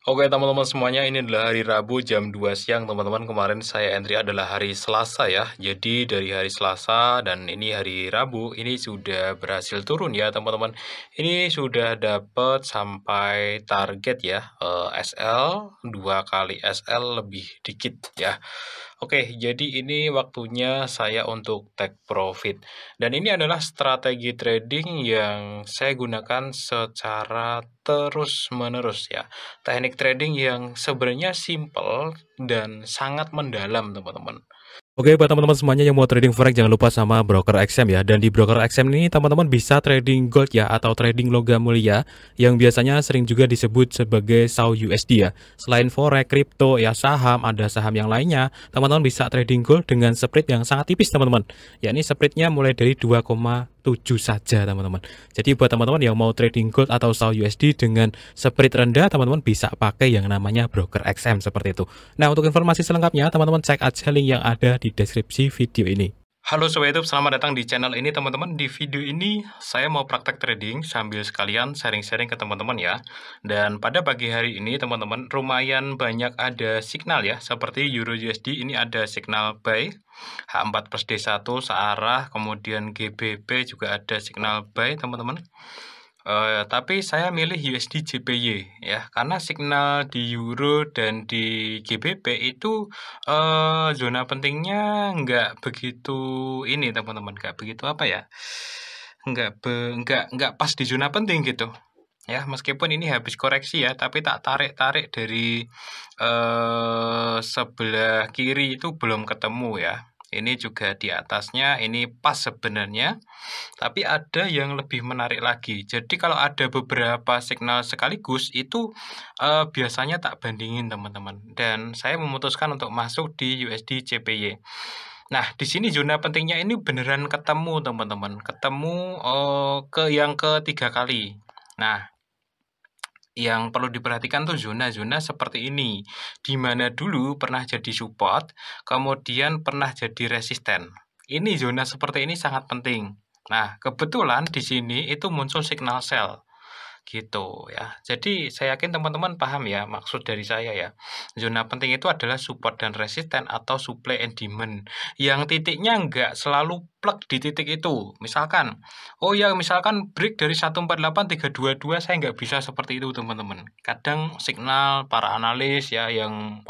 Oke teman-teman semuanya, ini adalah hari Rabu jam 2 siang teman-teman. Kemarin saya entry adalah hari Selasa ya. Jadi dari hari Selasa dan ini hari Rabu, ini sudah berhasil turun ya teman-teman. Ini sudah dapat sampai target ya, SL, 2 kali SL lebih dikit ya. Oke, jadi ini waktunya saya untuk take profit. Dan ini adalah strategi trading yang saya gunakan secara terus-menerus ya. Teknik trading yang sebenarnya simple dan sangat mendalam, teman-teman. Oke, buat teman-teman semuanya yang mau trading forex jangan lupa sama broker XM ya. Dan di broker XM ini teman-teman bisa trading gold ya atau trading logam mulia yang biasanya sering juga disebut sebagai SAU USD ya. Selain forex, kripto ya saham, ada saham yang lainnya, teman-teman bisa trading gold dengan spread yang sangat tipis teman-teman. Ya ini spreadnya mulai dari 2,7 saja teman-teman. Jadi buat teman-teman yang mau trading gold atau SAU USD dengan spread rendah, teman-teman bisa pakai yang namanya broker XM seperti itu. Nah, untuk informasi selengkapnya, teman-teman cek aja link yang ada di deskripsi video ini. Halo Sobat YouTube, selamat datang di channel ini teman-teman. Di video ini saya mau praktek trading sambil sekalian sharing-sharing ke teman-teman ya. Dan pada pagi hari ini teman-teman lumayan banyak ada signal ya, seperti Euro USD ini ada signal buy, H4 plus D1 searah, kemudian GBP juga ada signal buy teman-teman. Tapi saya milih USD JPY ya, karena signal di Euro dan di GBP itu zona pentingnya nggak begitu ini teman-teman, nggak begitu apa ya, nggak pas di zona penting gitu. Ya, meskipun ini habis koreksi ya, tapi tak tarik-tarik dari sebelah kiri itu belum ketemu ya. Ini juga di atasnya, ini pas sebenarnya. Tapi ada yang lebih menarik lagi. Jadi kalau ada beberapa signal sekaligus itu biasanya tak bandingin teman-teman. Dan saya memutuskan untuk masuk di USD CPY. Nah, di sini zona pentingnya ini beneran ketemu teman-teman. Ketemu ke yang ketiga kali. Nah, yang perlu diperhatikan tuh zona-zona seperti ini, di mana dulu pernah jadi support, kemudian pernah jadi resisten. Ini zona seperti ini sangat penting. Nah, kebetulan di sini itu muncul signal sell. Gitu ya. Jadi saya yakin teman-teman paham ya maksud dari saya ya. Zona penting itu adalah support dan resisten atau supply and demand. Yang titiknya nggak selalu plek di titik itu. Misalkan, oh ya misalkan break dari 148,322 saya nggak bisa seperti itu teman-teman. Kadang signal para analis ya yang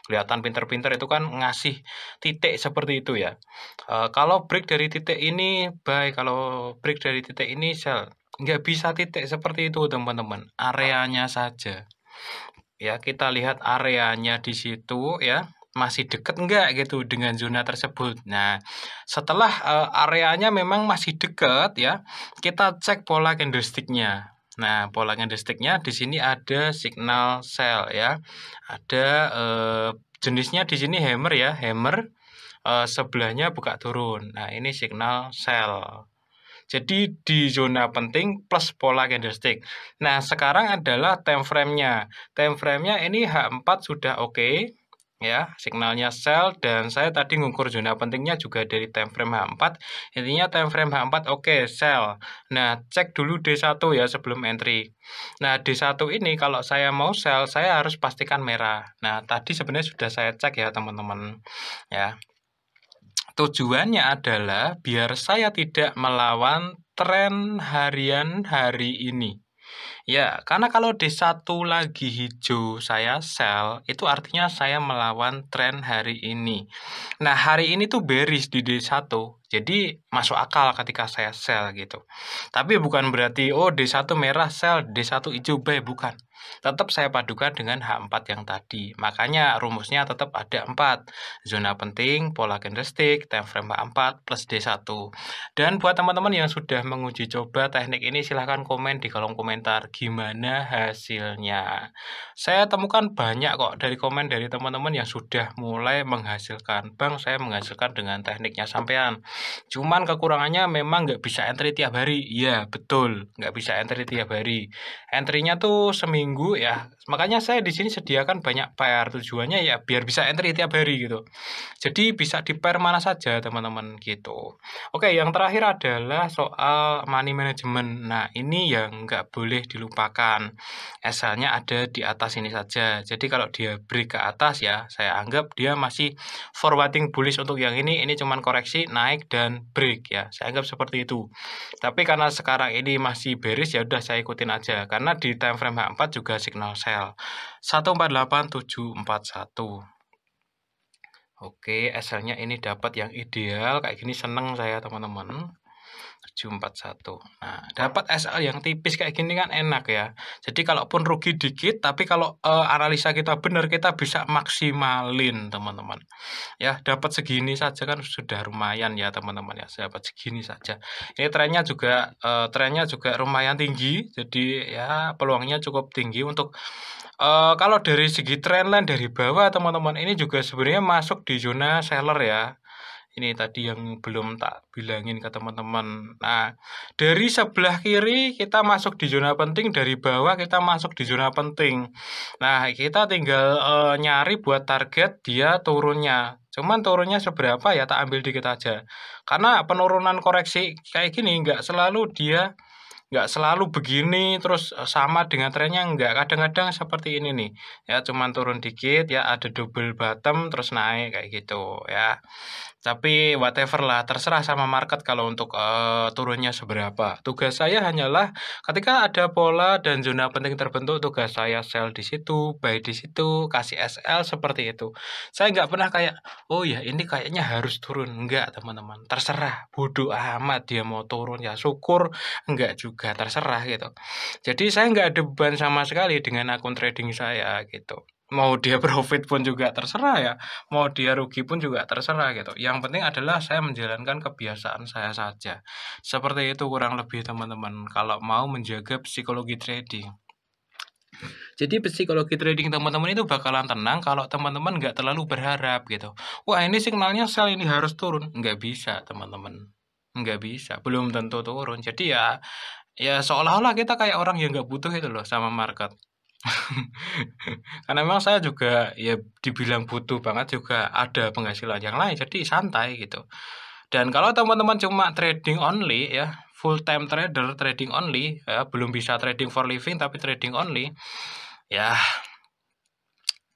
kelihatan pinter-pinter itu kan ngasih titik seperti itu ya. Kalau break dari titik ini buy, kalau break dari titik ini sell. Nggak bisa titik seperti itu teman-teman, areanya saja. Ya, kita lihat areanya di situ ya, masih dekat enggak gitu dengan zona tersebut. Nah, setelah areanya memang masih dekat ya, kita cek pola candlestick-nya. Nah, pola candlestick-nya di sini ada signal sell ya. Ada jenisnya di sini hammer ya, hammer sebelahnya buka turun. Nah, ini signal sell. Jadi di zona penting plus pola candlestick. Nah, sekarang adalah time frame-nya. Time frame-nya ini H4 sudah oke, ya, signalnya sell dan saya tadi ngukur zona pentingnya juga dari time frame H4. Intinya time frame H4 oke, sell. Nah, cek dulu D1 ya sebelum entry. Nah, D1 ini kalau saya mau sell, saya harus pastikan merah. Nah, tadi sebenarnya sudah saya cek ya, teman-teman. Ya. Tujuannya adalah biar saya tidak melawan tren harian hari ini. Ya, karena kalau D1 lagi hijau saya sell, itu artinya saya melawan tren hari ini. Nah, hari ini tuh bearish di D1. Jadi masuk akal ketika saya sell gitu. Tapi bukan berarti oh D1 merah sell, D1 hijau buy, bukan. Tetap saya padukan dengan H4 yang tadi. Makanya rumusnya tetap ada 4. Zona penting, pola candlestick, time frame H4 plus D1. Dan buat teman-teman yang sudah menguji coba teknik ini silahkan komen di kolom komentar gimana hasilnya. Saya temukan banyak kok dari komen dari teman-teman yang sudah mulai menghasilkan. Bang, saya menghasilkan dengan tekniknya sampean. Cuman kekurangannya memang nggak bisa entry tiap hari. Iya, betul. Nggak bisa entry tiap hari. Entry-nya tuh seminggu minggu ya. Makanya saya di sini sediakan banyak pair, tujuannya ya biar bisa entry tiap hari gitu. Jadi bisa di pair mana saja teman-teman gitu. Oke, yang terakhir adalah soal money management. Nah, ini yang nggak boleh dilupakan. SL-nya ada di atas ini saja. Jadi kalau dia break ke atas ya, saya anggap dia masih forwarding bullish untuk yang ini cuman koreksi, naik dan break ya. Saya anggap seperti itu. Tapi karena sekarang ini masih bearish ya udah saya ikutin aja. Karena di time frame H4 juga signal sell. 148741. Oke, SL-nya ini dapat yang ideal kayak gini, seneng saya teman-teman. 741. Nah, dapat SL yang tipis kayak gini kan enak ya. Jadi kalaupun rugi dikit, tapi kalau analisa kita benar, kita bisa maksimalin teman-teman. Ya, dapat segini saja kan sudah lumayan ya teman-teman ya. Dapat segini saja. Ini trennya juga lumayan tinggi. Jadi ya peluangnya cukup tinggi untuk kalau dari segi trendline dari bawah teman-teman, ini juga sebenarnya masuk di zona seller ya. Ini tadi yang belum tak bilangin ke teman-teman. Nah, dari sebelah kiri kita masuk di zona penting, dari bawah kita masuk di zona penting. Nah, kita tinggal nyari buat target dia turunnya. Cuman turunnya seberapa ya, tak ambil dikit aja. Karena penurunan koreksi kayak gini nggak selalu begini terus sama dengan trennya, nggak, kadang-kadang seperti ini nih ya, cuman turun dikit ya, ada double bottom terus naik kayak gitu ya. Tapi whatever lah, terserah sama market kalau untuk turunnya seberapa. Tugas saya hanyalah ketika ada pola dan zona penting terbentuk, tugas saya sell di situ, buy di situ, kasih SL seperti itu. Saya nggak pernah kayak, oh ya ini kayaknya harus turun. Enggak teman-teman, terserah, bodoh amat dia mau turun ya syukur, enggak juga terserah gitu. Jadi saya nggak ada beban sama sekali dengan akun trading saya gitu. Mau dia profit pun juga terserah ya, mau dia rugi pun juga terserah gitu. Yang penting adalah saya menjalankan kebiasaan saya saja. Seperti itu kurang lebih teman-teman, kalau mau menjaga psikologi trading. Jadi psikologi trading teman-teman itu bakalan tenang kalau teman-teman nggak terlalu berharap gitu. Wah ini signalnya sell, ini harus turun. Nggak bisa teman-teman. Nggak bisa, belum tentu turun. Jadi ya seolah-olah kita kayak orang yang nggak butuh itu loh sama market. Karena memang saya juga ya dibilang butuh banget juga ada penghasilan yang lain, jadi santai gitu. Dan kalau teman-teman cuma trading only ya, full time trader, trading only ya, belum bisa trading for living tapi trading only, ya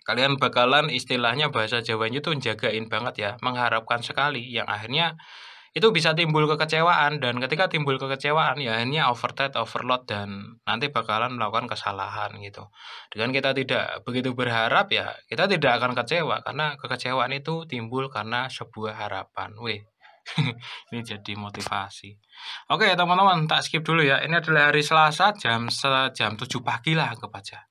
kalian bakalan istilahnya bahasa Jawanya tuh jagain banget ya, mengharapkan sekali yang akhirnya itu bisa timbul kekecewaan, dan ketika timbul kekecewaan ya akhirnya overtrade, overload, dan nanti bakalan melakukan kesalahan gitu. Dengan kita tidak begitu berharap ya kita tidak akan kecewa, karena kekecewaan itu timbul karena sebuah harapan. Wih, ini jadi motivasi. Oke teman-teman, tak skip dulu ya. Ini adalah hari Selasa jam 7 pagi lah anggap aja.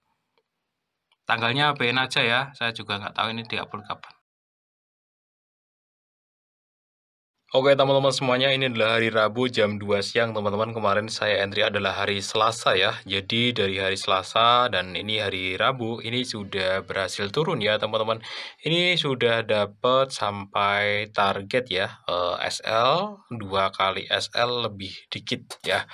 Tanggalnya abain aja ya, saya juga nggak tahu ini diupload kapan. Oke teman-teman semuanya, ini adalah hari Rabu jam 2 siang teman-teman. Kemarin saya entry adalah hari Selasa ya. Jadi dari hari Selasa dan ini hari Rabu, ini sudah berhasil turun ya teman-teman. Ini sudah dapat sampai target ya, SL, 2 kali SL lebih dikit ya.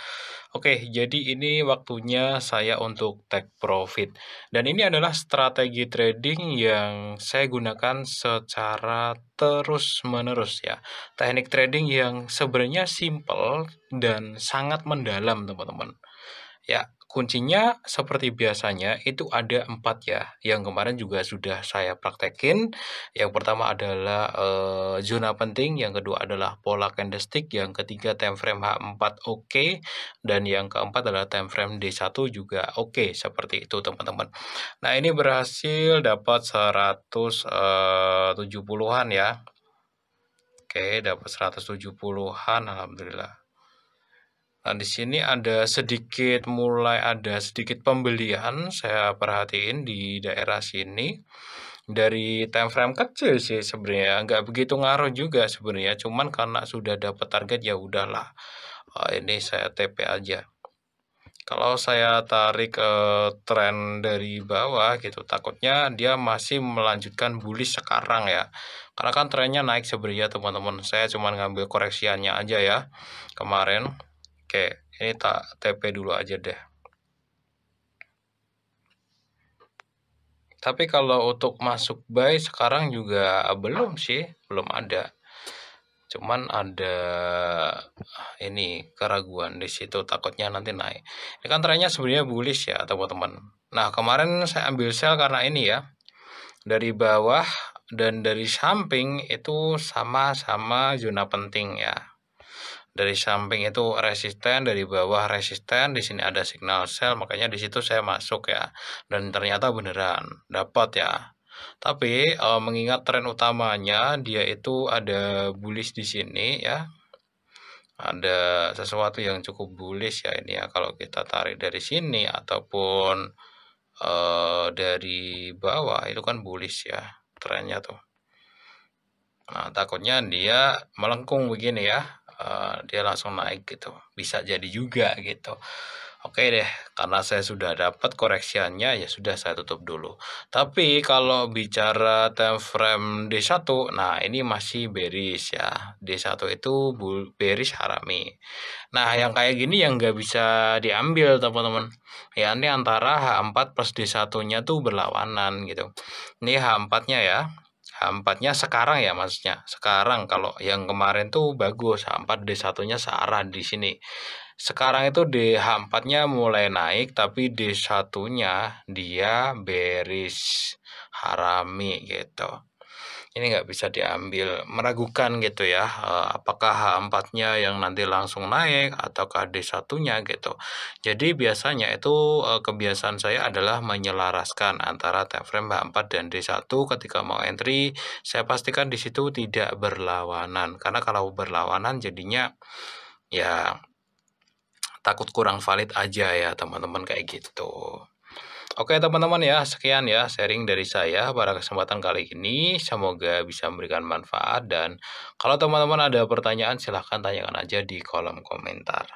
Oke, jadi ini waktunya saya untuk take profit. Dan ini adalah strategi trading yang saya gunakan secara terus-menerus ya. Teknik trading yang sebenarnya simple dan sangat mendalam, teman-teman. Ya, kuncinya seperti biasanya itu ada 4 ya, yang kemarin juga sudah saya praktekin. Yang pertama adalah zona penting, yang kedua adalah pola candlestick, yang ketiga time frame H4 oke, dan yang keempat adalah time frame D1 juga oke, seperti itu teman-teman. Nah, ini berhasil dapat 170-an ya. Oke, dapat 170-an, alhamdulillah. Nah, di sini mulai ada sedikit pembelian, saya perhatiin di daerah sini. Dari time frame kecil sih sebenarnya, nggak begitu ngaruh juga sebenarnya, cuman karena sudah dapat target ya udahlah. Ini saya TP aja. Kalau saya tarik tren dari bawah gitu, takutnya dia masih melanjutkan bullish sekarang ya. Karena kan trennya naik sebenarnya teman-teman. Saya cuma ngambil koreksiannya aja ya kemarin. Oke, ini tak TP dulu aja deh. Tapi kalau untuk masuk buy sekarang juga belum sih, belum ada. Cuman ada ini keraguan di situ, takutnya nanti naik. Ini kan trennya sebenarnya bullish ya teman-teman. Nah kemarin saya ambil sell karena ini ya, dari bawah dan dari samping itu sama-sama zona penting ya. Dari samping itu resisten, dari bawah resisten, di sini ada signal sell, makanya di situ saya masuk ya. Dan ternyata beneran dapat ya. Tapi mengingat tren utamanya dia itu ada bullish di sini ya. Ada sesuatu yang cukup bullish ya ini ya, kalau kita tarik dari sini ataupun dari bawah itu kan bullish ya trennya tuh. Nah, takutnya dia melengkung begini ya, dia langsung naik gitu, bisa jadi juga gitu. Oke deh, karena saya sudah dapat koreksiannya, ya sudah saya tutup dulu. Tapi kalau bicara time frame D1, nah ini masih bearish ya. D1 itu bearish harami. Nah, yang kayak gini yang nggak bisa diambil teman-teman. Ya, ini antara H4 plus D1-nya tuh berlawanan gitu. Ini H4-nya ya. H4-nya sekarang ya maksudnya. Sekarang kalau yang kemarin tuh bagus, H4 D1-nya searah di sini. Sekarang itu H4-nya mulai naik tapi D1-nya dia bearish harami gitu. Ini nggak bisa diambil, meragukan gitu ya, apakah H4-nya yang nanti langsung naik ataukah D1-nya gitu. Jadi biasanya itu kebiasaan saya adalah menyelaraskan antara time frame H4 dan D1 ketika mau entry, saya pastikan di situ tidak berlawanan. Karena kalau berlawanan jadinya ya takut kurang valid aja ya teman-teman kayak gitu. Oke teman-teman ya, sekian ya sharing dari saya pada kesempatan kali ini. Semoga bisa memberikan manfaat dan kalau teman-teman ada pertanyaan silahkan tanyakan aja di kolom komentar.